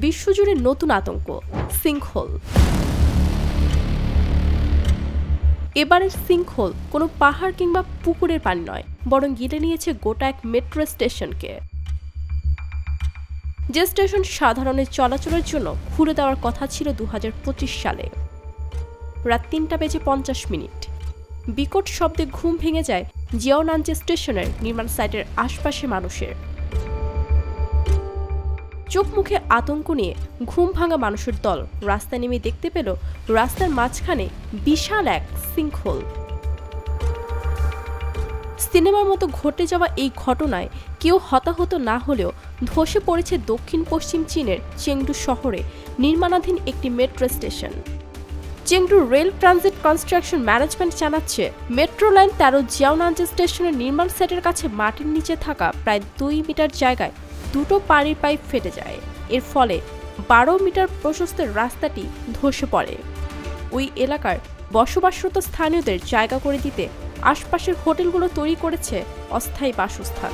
বিশ্বজুড়ে নতুন আতঙ্ক, সিঙ্কহোল। এবারের সিঙ্কহোল কোনো পাহাড় কিংবা পুকুরের পানি নয়, বরং গিলে নিয়েছে গোটা এক মেট্রো স্টেশনকে। যে স্টেশন সাধারণের চলাচলের জন্য খুলে দেওয়ার কথা ছিল 2025 সালে। রাত 3:50 বিকট শব্দে ঘুম ভেঙে যায় জিয়াওনানজে স্টেশনের নির্মাণ সাইটের আশপাশে মানুষের। চোখ মুখে আতঙ্ক নিয়ে ঘুম ভাঙা মানুষের দল রাস্তায় নেমে দেখতে পেল রাস্তার মাঝখানে বিশাল এক সিঙ্কহোল। সিনেমার মতো ঘটে যাওয়া এই ঘটনায় কেউ হতাহত না হলেও ধসে পড়েছে দক্ষিণ পশ্চিম চীনের চেংডু শহরে নির্মাণাধীন একটি metro station. Chengdu rail transit construction management জানাচ্ছে, মেট্রো লাইন 13 জিয়াওনানজে স্টেশনের নির্মাণ সাইটের কাছে মাটির নিচে থাকা প্রায় 2 মিটার জায়গায় দুটো পানির পাইপ ফেটে যায়। এর ফলে 12 মিটার প্রশস্ত রাস্তাটি ধসে পড়ে। ওই এলাকার বসবাসরত স্থানীয়দের জায়গা করে দিতে আশপাশের হোটেলগুলো তৈরি করেছে অস্থায়ী বাসস্থান।